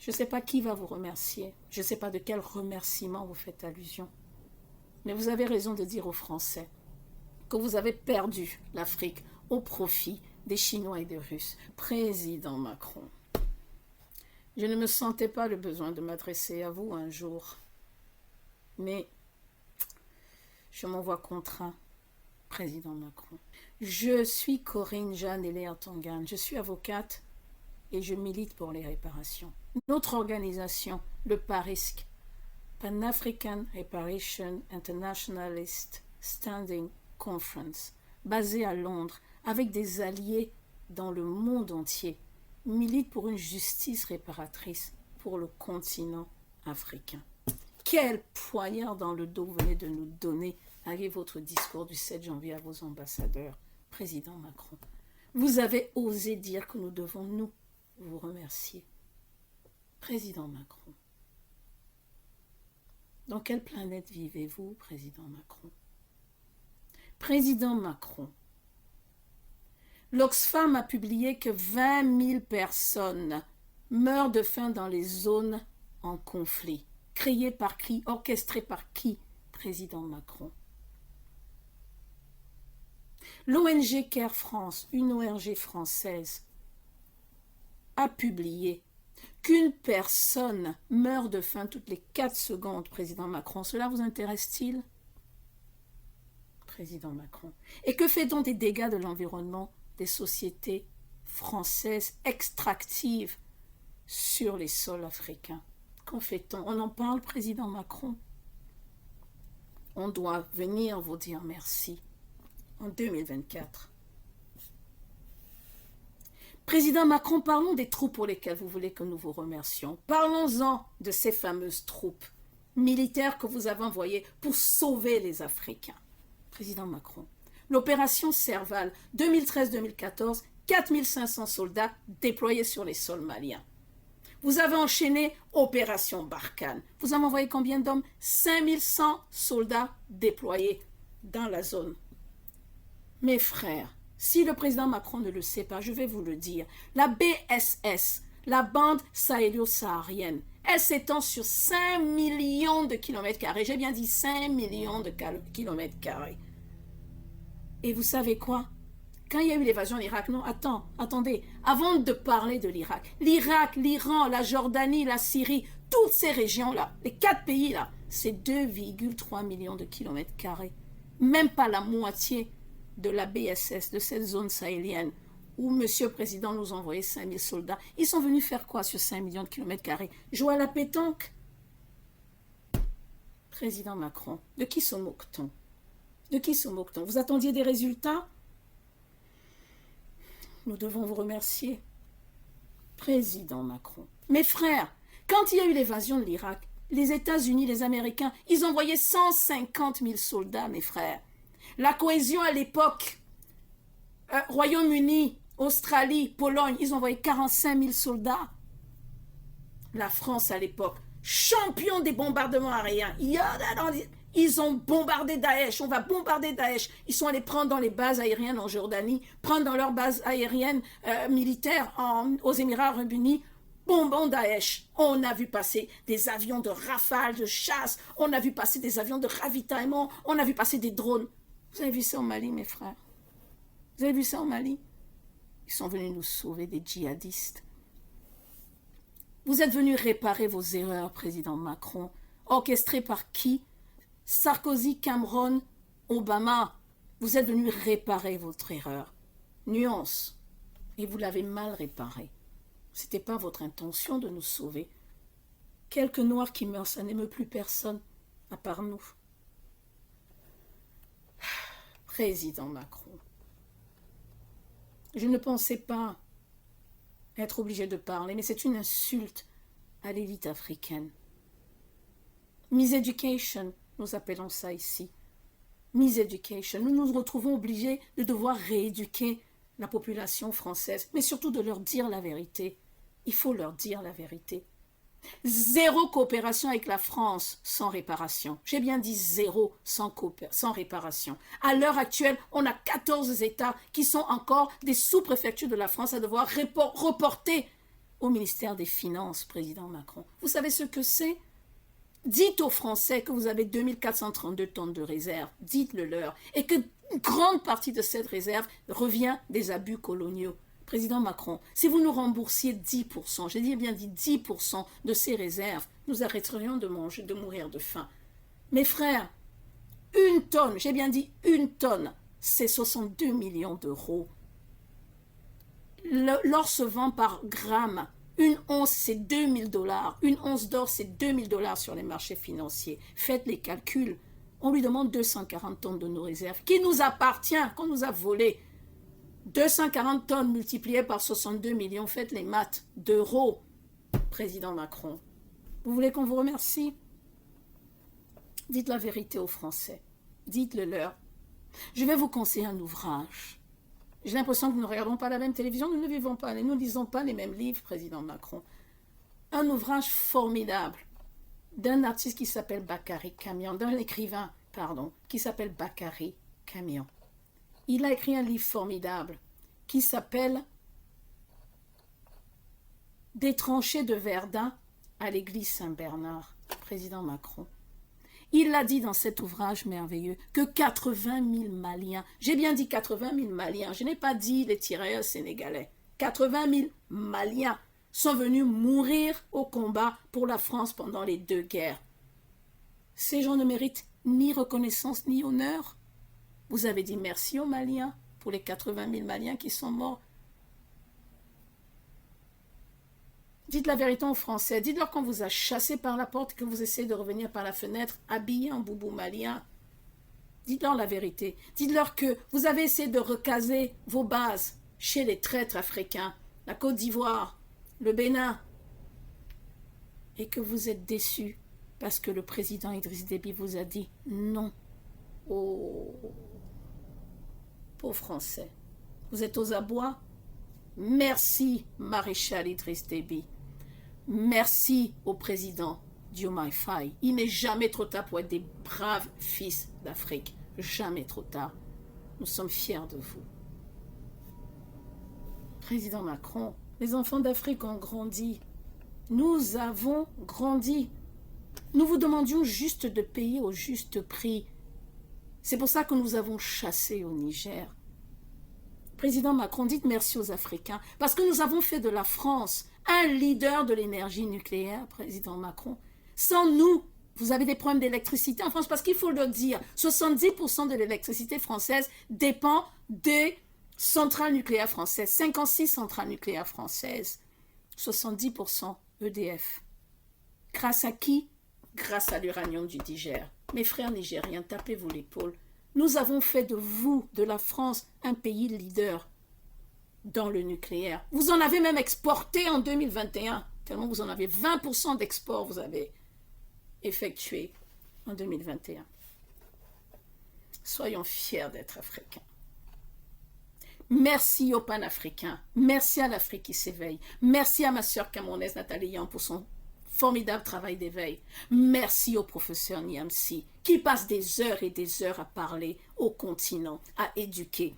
Je ne sais pas qui va vous remercier. Je ne sais pas de quel remerciement vous faites allusion. Mais vous avez raison de dire aux Français que vous avez perdu l'Afrique au profit des Chinois et des Russes. Président Macron, je ne me sentais pas le besoin de m'adresser à vous un jour, mais je m'en vois contraint, Président Macron. Je suis Corinne Jeanne Léa Tongane, je suis avocate et je milite pour les réparations. Notre organisation, le PARISC, Pan-African Reparation Internationalist Standing Conference, basée à Londres, avec des alliés dans le monde entier, milite pour une justice réparatrice pour le continent africain. Quel poignard dans le dos vous venez de nous donner avec votre discours du 7 janvier à vos ambassadeurs, Président Macron. Vous avez osé dire que nous devons, nous, vous remercier. Président Macron, dans quelle planète vivez-vous, Président Macron? Président Macron, l'Oxfam a publié que 20 000 personnes meurent de faim dans les zones en conflit. Créées par qui? Orchestrées par qui, Président Macron? L'ONG Care France, une ONG française, a publié qu'une personne meurt de faim toutes les 4 secondes, Président Macron. Cela vous intéresse-t-il, Président Macron? Et que fait-on des dégâts de l'environnement des sociétés françaises extractives sur les sols africains? Qu'en fait-on? On en parle, Président Macron? On doit venir vous dire merci en 2024. Président Macron, parlons des troupes pour lesquelles vous voulez que nous vous remercions. Parlons-en de ces fameuses troupes militaires que vous avez envoyées pour sauver les Africains. Président Macron, l'opération Serval 2013-2014, 4500 soldats déployés sur les sols maliens. Vous avez enchaîné Opération Barkhane. Vous avez envoyé combien d'hommes? 5100 soldats déployés dans la zone. Mes frères, si le président Macron ne le sait pas, je vais vous le dire. La BSS, la bande sahélo-saharienne, elle s'étend sur 5 millions de kilomètres carrés. J'ai bien dit 5 millions de kilomètres carrés. Et vous savez quoi? Quand il y a eu l'évasion en Irak, non, attendez, avant de parler de l'Irak, l'Irak, l'Iran, la Jordanie, la Syrie, toutes ces régions-là, les 4 pays-là, c'est 2,3 millions de kilomètres carrés. Même pas la moitié de la BSS, de cette zone sahélienne, où Monsieur le Président nous a envoyé 5000 soldats. Ils sont venus faire quoi sur 5 millions de kilomètres carrés? Jouer à la pétanque? Président Macron, de qui se moque-t-on? De qui se moque-t-on? Vous attendiez des résultats? Nous devons vous remercier, Président Macron. Mes frères, quand il y a eu l'évasion de l'Irak, les États-Unis, les Américains, ils envoyaient 150 000 soldats, mes frères. La cohésion à l'époque, Royaume-Uni, Australie, Pologne, ils envoyaient 45 000 soldats. La France à l'époque, champion des bombardements aériens. Ils ont bombardé Daesh, on va bombarder Daesh. Ils sont allés prendre dans les bases aériennes en Jordanie, prendre dans leurs bases aériennes militaires aux Émirats Arabes Unis. Bombons Daesh. On a vu passer des avions de rafale, de chasse, on a vu passer des avions de ravitaillement, on a vu passer des drones. Vous avez vu ça au Mali, mes frères? Vous avez vu ça au Mali? Ils sont venus nous sauver des djihadistes. Vous êtes venus réparer vos erreurs, Président Macron. Orchestrées par qui? Sarkozy, Cameron, Obama. Vous êtes venus réparer votre erreur. Nuance. Et vous l'avez mal réparée. Ce n'était pas votre intention de nous sauver. Quelques Noirs qui meurent, ça n'émeut plus personne, à part nous. Président Macron, je ne pensais pas être obligé de parler, mais c'est une insulte à l'élite africaine. Miseducation, nous appelons ça ici. Miseducation. Nous nous retrouvons obligés de devoir rééduquer la population française, mais surtout de leur dire la vérité. Il faut leur dire la vérité. Zéro coopération avec la France sans réparation. J'ai bien dit zéro sans réparation. À l'heure actuelle, on a 14 États qui sont encore des sous-préfectures de la France à devoir reporter au ministère des Finances, président Macron. Vous savez ce que c'est? Dites aux Français que vous avez 2432 tonnes de réserve, dites-le leur, et que une grande partie de cette réserve revient des abus coloniaux. Président Macron, si vous nous remboursiez 10%, j'ai bien dit 10% de ces réserves, nous arrêterions de manger, de mourir de faim. Mes frères, une tonne, j'ai bien dit une tonne, c'est 62 millions d'euros. L'or se vend par gramme. Une once, c'est 2000 $. Une once d'or, c'est 2000 $ sur les marchés financiers. Faites les calculs. On lui demande 240 tonnes de nos réserves, qui nous appartient, qu'on nous a volé. 240 tonnes multipliées par 62 millions, faites les maths, d'euros. Président Macron, vous voulez qu'on vous remercie? Dites la vérité aux Français. Dites-le leur. Je vais vous conseiller un ouvrage. J'ai l'impression que nous ne regardons pas la même télévision, nous ne vivons pas, nous ne lisons pas les mêmes livres, président Macron. Un ouvrage formidable d'un artiste qui s'appelle Bakary Kamian, d'un écrivain, pardon, qui s'appelle Bakary Kamian. Il a écrit un livre formidable qui s'appelle « Des tranchées de Verdun à l'église Saint-Bernard », président Macron. Il a dit dans cet ouvrage merveilleux que 80 000 Maliens, j'ai bien dit 80 000 Maliens, je n'ai pas dit les tirailleurs sénégalais, 80 000 Maliens sont venus mourir au combat pour la France pendant les 2 guerres. Ces gens ne méritent ni reconnaissance ni honneur. Vous avez dit merci aux Maliens pour les 80 000 Maliens qui sont morts. Dites la vérité aux Français. Dites-leur qu'on vous a chassé par la porte, que vous essayez de revenir par la fenêtre, habillé en boubou malien. Dites-leur la vérité. Dites-leur que vous avez essayé de recaser vos bases chez les traîtres africains, la Côte d'Ivoire, le Bénin, et que vous êtes déçus parce que le président Idriss Déby vous a dit non. Oh, pauvres Français, vous êtes aux abois. Merci, maréchal Idriss Déby. Merci au président Diomaye Faye. Il n'est jamais trop tard pour être des braves fils d'Afrique. Jamais trop tard. Nous sommes fiers de vous. Président Macron, les enfants d'Afrique ont grandi. Nous avons grandi. Nous vous demandions juste de payer au juste prix. C'est pour ça que nous avons chassé au Niger. Président Macron, dites merci aux Africains, parce que nous avons fait de la France un leader de l'énergie nucléaire, président Macron. Sans nous, vous avez des problèmes d'électricité en France, parce qu'il faut le dire, 70% de l'électricité française dépend des centrales nucléaires françaises, 56 centrales nucléaires françaises, 70% EDF. Grâce à qui? Grâce à l'uranium du Niger. Mes frères nigériens, tapez-vous l'épaule. Nous avons fait de vous, de la France, un pays leader dans le nucléaire. Vous en avez même exporté en 2021, tellement vous en avez 20% d'export, vous avez effectué en 2021. Soyons fiers d'être africains. Merci aux panafricains, merci à l'Afrique qui s'éveille, merci à ma sœur camerounaise Nathalie Yan pour son formidable travail d'éveil. Merci au professeur Niamsi qui passe des heures et des heures à parler au continent, à éduquer,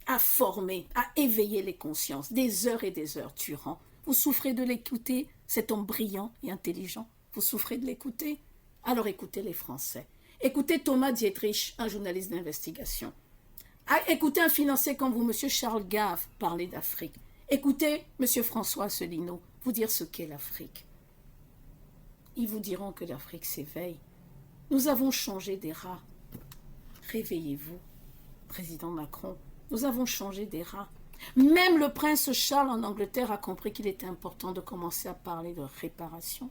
à former, à éveiller les consciences, des heures et des heures durant. Vous souffrez de l'écouter, cet homme brillant et intelligent. Vous souffrez de l'écouter? Alors écoutez les Français. Écoutez Thomas Dietrich, un journaliste d'investigation. Écoutez un financier comme vous, M. Charles Gave, parler d'Afrique. Écoutez M. François Asselineau vous dire ce qu'est l'Afrique. Ils vous diront que l'Afrique s'éveille. Nous avons changé des rats. Réveillez-vous, président Macron. Nous avons changé des rats. Même le prince Charles en Angleterre a compris qu'il était important de commencer à parler de réparation.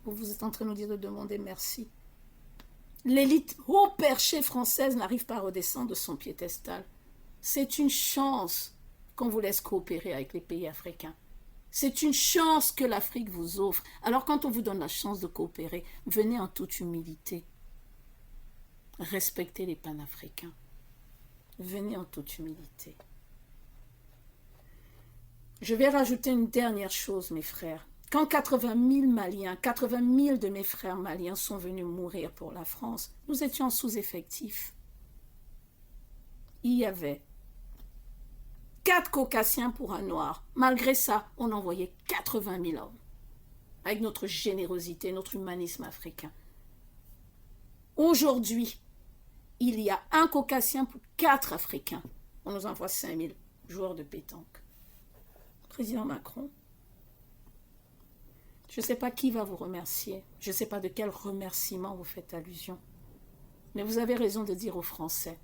Vous êtes en train de nous dire de demander merci. L'élite haut perchée française n'arrive pas à redescendre de son piédestal. C'est une chance qu'on vous laisse coopérer avec les pays africains. C'est une chance que l'Afrique vous offre. Alors quand on vous donne la chance de coopérer, venez en toute humilité. Respectez les panafricains. Venez en toute humilité. Je vais rajouter une dernière chose, mes frères. Quand 80 000 Maliens, 80 000 de mes frères maliens sont venus mourir pour la France, nous étions en sous-effectif. Il y avait 4 caucasiens pour un noir. Malgré ça, on envoyait 80 000 hommes. Avec notre générosité, notre humanisme africain. Aujourd'hui, il y a un caucasien pour 4 Africains. On nous envoie 5 000 joueurs de pétanque. Président Macron, je ne sais pas qui va vous remercier. Je ne sais pas de quel remerciement vous faites allusion. Mais vous avez raison de dire aux Français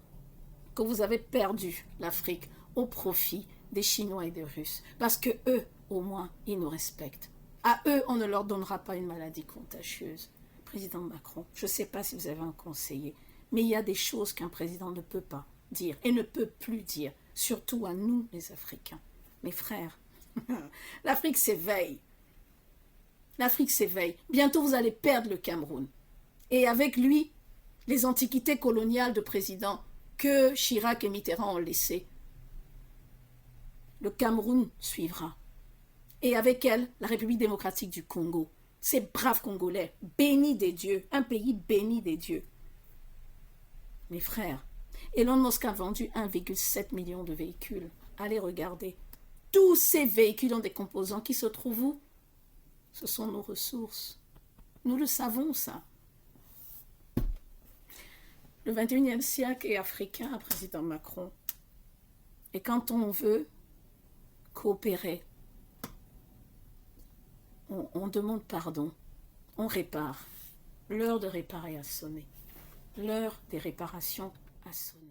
que vous avez perdu l'Afrique au profit des Chinois et des Russes. Parce que eux, au moins, ils nous respectent. À eux, on ne leur donnera pas une maladie contagieuse. Président Macron, je ne sais pas si vous avez un conseiller, mais il y a des choses qu'un président ne peut pas dire et ne peut plus dire, surtout à nous, les Africains. Mes frères, l'Afrique s'éveille. L'Afrique s'éveille. Bientôt, vous allez perdre le Cameroun. Et avec lui, les antiquités coloniales de présidents que Chirac et Mitterrand ont laissées. Le Cameroun suivra. Et avec elle, la République démocratique du Congo. Ces braves Congolais, bénis des dieux, un pays béni des dieux. Mes frères, Elon Musk a vendu 1,7 million de véhicules. Allez regarder. Tous ces véhicules ont des composants qui se trouvent où? Ce sont nos ressources. Nous le savons, ça. Le 21e siècle est africain, président Macron. Et quand on veut coopérer, on demande pardon, on répare. L'heure de réparer a sonné. L'heure des réparations a sonné.